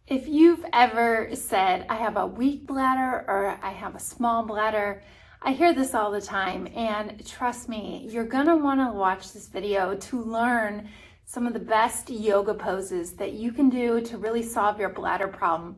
If you've ever said, I have a weak bladder or I have a small bladder, I hear this all the time, and trust me, you're gonna wanna watch this video to learn some of the best yoga poses that you can do to really solve your bladder problem.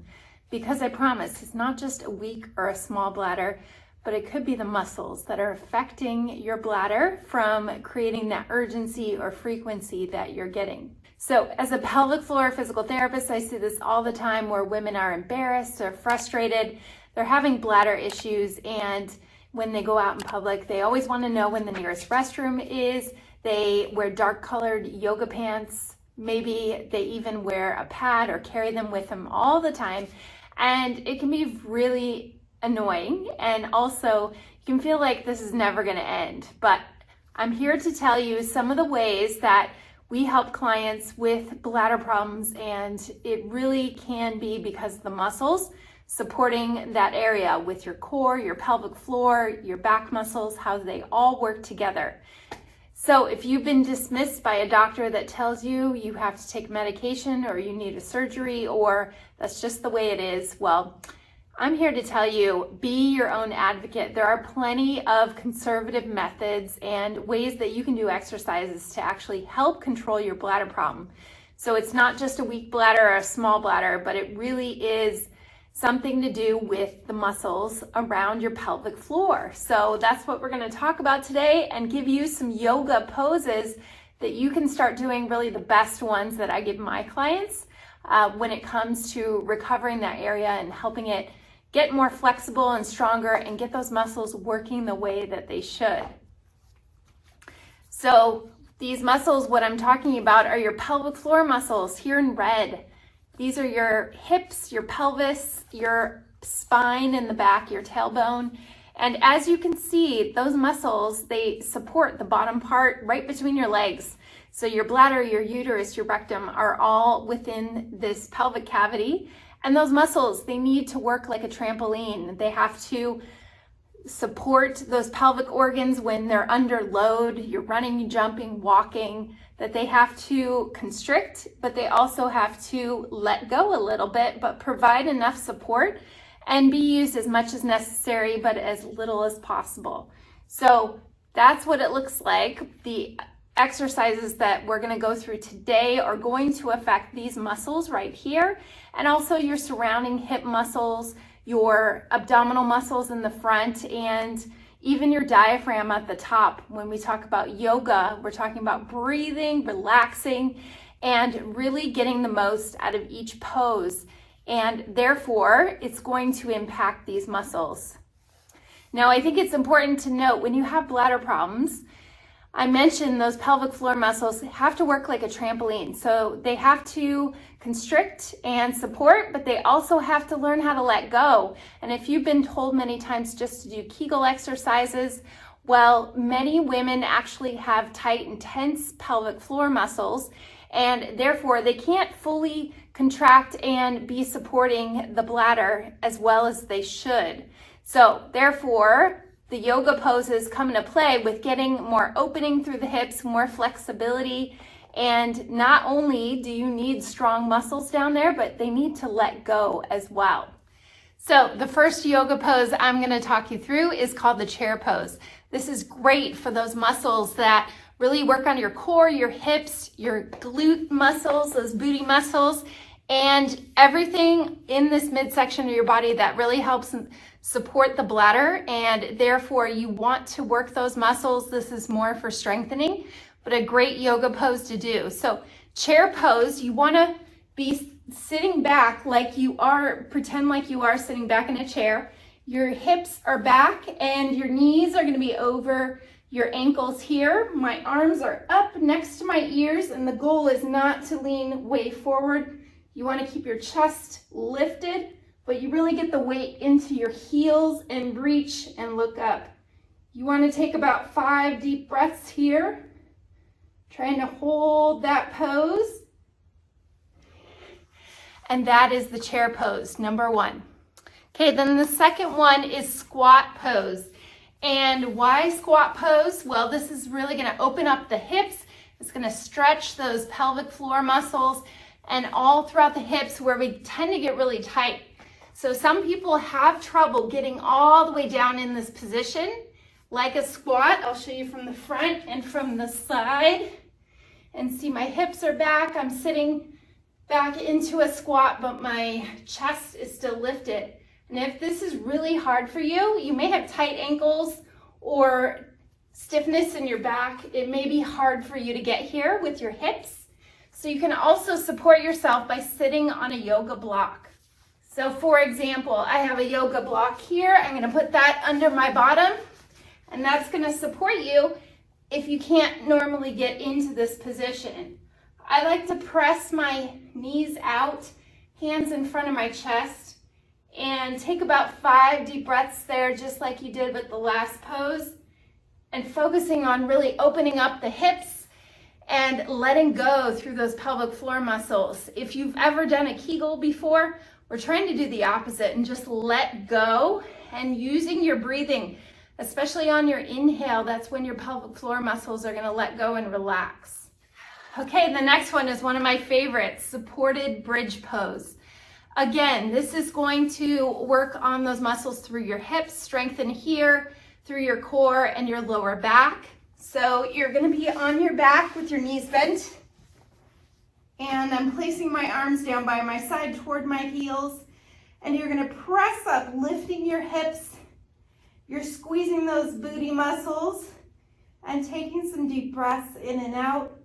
Because I promise, it's not just a weak or a small bladder, but it could be the muscles that are affecting your bladder from creating that urgency or frequency that you're getting. So as a pelvic floor physical therapist, I see this all the time where women are embarrassed or frustrated. They're having bladder issues, and when they go out in public, they always want to know when the nearest restroom is. They wear dark colored yoga pants. Maybe they even wear a pad or carry them with them all the time. And it can be really annoying. And also you can feel like this is never going to end. But I'm here to tell you some of the ways that we help clients with bladder problems, and it really can be because of the muscles supporting that area with your core, your pelvic floor, your back muscles, how they all work together. So if you've been dismissed by a doctor that tells you you have to take medication or you need a surgery or that's just the way it is, well, I'm here to tell you, be your own advocate. There are plenty of conservative methods and ways that you can do exercises to actually help control your bladder problem. So it's not just a weak bladder or a small bladder, but it really is something to do with the muscles around your pelvic floor. So that's what we're going to talk about today and give you some yoga poses that you can start doing, really the best ones that I give my clients when it comes to recovering that area and helping it get more flexible and stronger and get those muscles working the way that they should. So these muscles, what I'm talking about, are your pelvic floor muscles here in red. These are your hips, your pelvis, your spine in the back, your tailbone. And as you can see, those muscles, they support the bottom part right between your legs. So your bladder, your uterus, your rectum are all within this pelvic cavity. And those muscles, they need to work like a trampoline. They have to support those pelvic organs when they're under load. You're running, jumping, walking, that they have to constrict, but they also have to let go a little bit, but provide enough support and be used as much as necessary, but as little as possible. So that's what it looks like. The exercises that we're going to go through today are going to affect these muscles right here, and also your surrounding hip muscles, your abdominal muscles in the front, and even your diaphragm at the top. When we talk about yoga, we're talking about breathing, relaxing, and really getting the most out of each pose. And therefore, it's going to impact these muscles. Now, I think it's important to note when you have bladder problems, I mentioned those pelvic floor muscles have to work like a trampoline. So they have to constrict and support, but they also have to learn how to let go. And if you've been told many times just to do Kegel exercises, well, many women actually have tight and tense pelvic floor muscles, and therefore they can't fully contract and be supporting the bladder as well as they should. So therefore, the yoga poses come into play with getting more opening through the hips, more flexibility, and not only do you need strong muscles down there, but they need to let go as well. So the first yoga pose I'm going to talk you through is called the chair pose. This is great for those muscles that really work on your core, your hips, your glute muscles, those booty muscles, and everything in this midsection of your body that really helps support the bladder, and therefore you want to work those muscles. This is more for strengthening, but a great yoga pose to do. So chair pose, you want to be sitting back like you are, pretend like you are sitting back in a chair. Your hips are back and your knees are going to be over your ankles here. My arms are up next to my ears, and the goal is not to lean way forward. You want to keep your chest lifted, but you really get the weight into your heels and reach and look up. You want to take about 5 deep breaths here, trying to hold that pose. And that is the chair pose, number 1. Okay, then the second one is squat pose. And why squat pose? Well, this is really going to open up the hips. It's going to stretch those pelvic floor muscles and all throughout the hips where we tend to get really tight. So some people have trouble getting all the way down in this position, like a squat. I'll show you from the front and from the side. And see, my hips are back. I'm sitting back into a squat, but my chest is still lifted. And if this is really hard for you, you may have tight ankles or stiffness in your back. It may be hard for you to get here with your hips. So you can also support yourself by sitting on a yoga block. So for example, I have a yoga block here. I'm going to put that under my bottom, and that's going to support you if you can't normally get into this position. I like to press my knees out, hands in front of my chest, and take about 5 deep breaths there, just like you did with the last pose, and focusing on really opening up the hips and letting go through those pelvic floor muscles. If you've ever done a Kegel before, we're trying to do the opposite and just let go, and using your breathing, especially on your inhale, that's when your pelvic floor muscles are going to let go and relax. Okay, the next one is one of my favorites, supported bridge pose. Again, this is going to work on those muscles through your hips, strengthen here, through your core and your lower back. So you're going to be on your back with your knees bent. And I'm placing my arms down by my side toward my heels. And you're going to press up, lifting your hips. You're squeezing those booty muscles and taking some deep breaths in and out.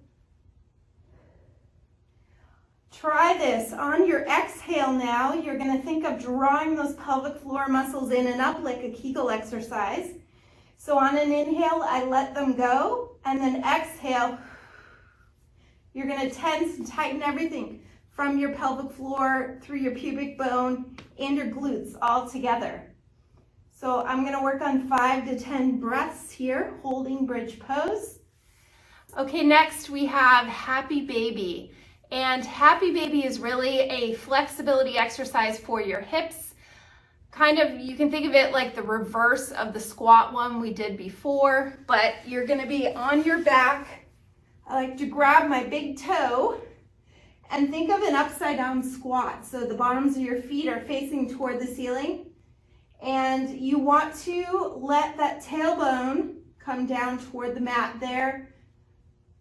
Try this. On your exhale now, you're going to think of drawing those pelvic floor muscles in and up like a Kegel exercise. So on an inhale, I let them go, and then exhale, you're going to tense and tighten everything from your pelvic floor through your pubic bone and your glutes all together. So I'm going to work on 5 to 10 breaths here, holding bridge pose. Okay, next we have Happy Baby. And Happy Baby is really a flexibility exercise for your hips. Kind of, you can think of it like the reverse of the squat one we did before, but you're going to be on your back. I like to grab my big toe and think of an upside down squat. So the bottoms of your feet are facing toward the ceiling, and you want to let that tailbone come down toward the mat there.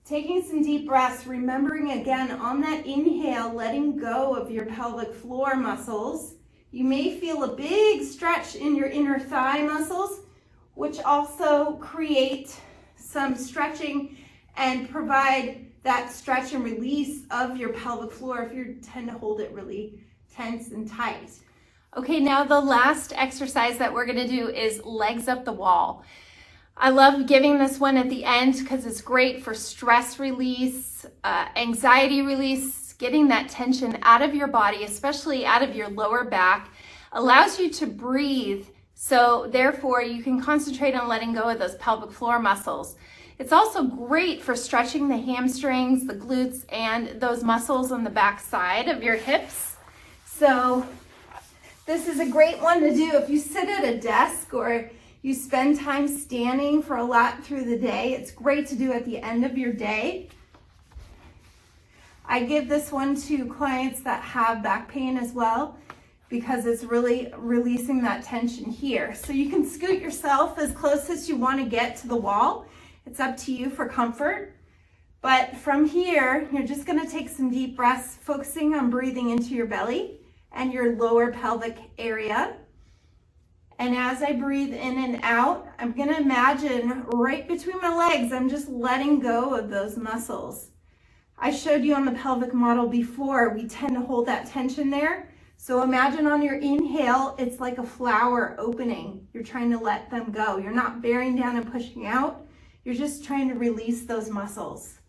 Taking some deep breaths, remembering again on that inhale, letting go of your pelvic floor muscles. You may feel a big stretch in your inner thigh muscles, which also create some stretching and provide that stretch and release of your pelvic floor if you tend to hold it really tense and tight. Okay, now the last exercise that we're gonna do is legs up the wall. I love giving this one at the end because it's great for stress release, anxiety release, getting that tension out of your body, especially out of your lower back, allows you to breathe. So therefore you can concentrate on letting go of those pelvic floor muscles. It's also great for stretching the hamstrings, the glutes, and those muscles on the back side of your hips. So this is a great one to do if you sit at a desk or you spend time standing for a lot through the day. It's great to do at the end of your day. I give this one to clients that have back pain as well because it's really releasing that tension here. So you can scoot yourself as close as you want to get to the wall. It's up to you for comfort. But from here, you're just going to take some deep breaths, focusing on breathing into your belly and your lower pelvic area. And as I breathe in and out, I'm going to imagine right between my legs, I'm just letting go of those muscles. I showed you on the pelvic model before, we tend to hold that tension there. So imagine on your inhale, it's like a flower opening. You're trying to let them go. You're not bearing down and pushing out. You're just trying to release those muscles.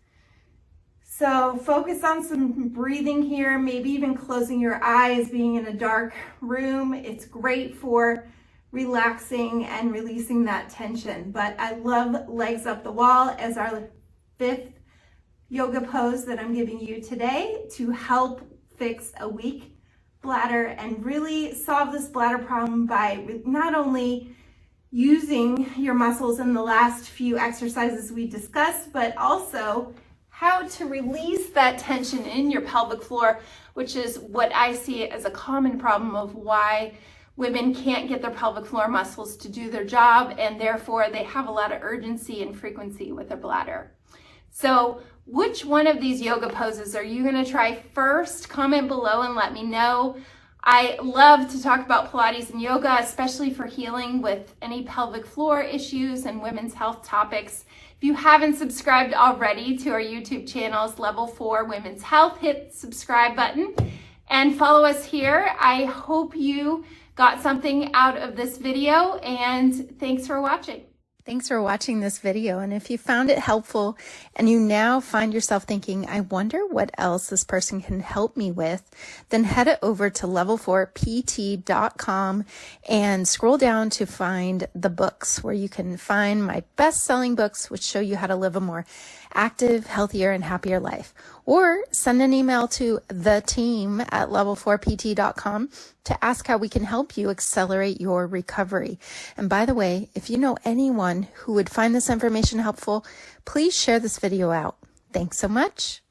So focus on some breathing here, maybe even closing your eyes, being in a dark room. It's great for relaxing and releasing that tension. But I love legs up the wall as our 5th yoga pose that I'm giving you today to help fix a weak bladder and really solve this bladder problem by not only using your muscles in the last few exercises we discussed, but also how to release that tension in your pelvic floor, which is what I see as a common problem of why women can't get their pelvic floor muscles to do their job, and therefore they have a lot of urgency and frequency with their bladder. So which one of these yoga poses are you going to try first? Comment below and let me know. I love to talk about Pilates and yoga, especially for healing with any pelvic floor issues and women's health topics. If you haven't subscribed already to our YouTube channels, Level 4 Women's Health, hit the subscribe button and follow us here. I hope you got something out of this video, and thanks for watching. Thanks for watching this video, and if you found it helpful and you now find yourself thinking, I wonder what else this person can help me with, then head it over to level4pt.com and scroll down to find the books, where you can find my best-selling books which show you how to live a more active, healthier, and happier life. Or send an email to the team at level4pt.com to ask how we can help you accelerate your recovery. And by the way, if you know anyone who would find this information helpful, please share this video out. Thanks so much.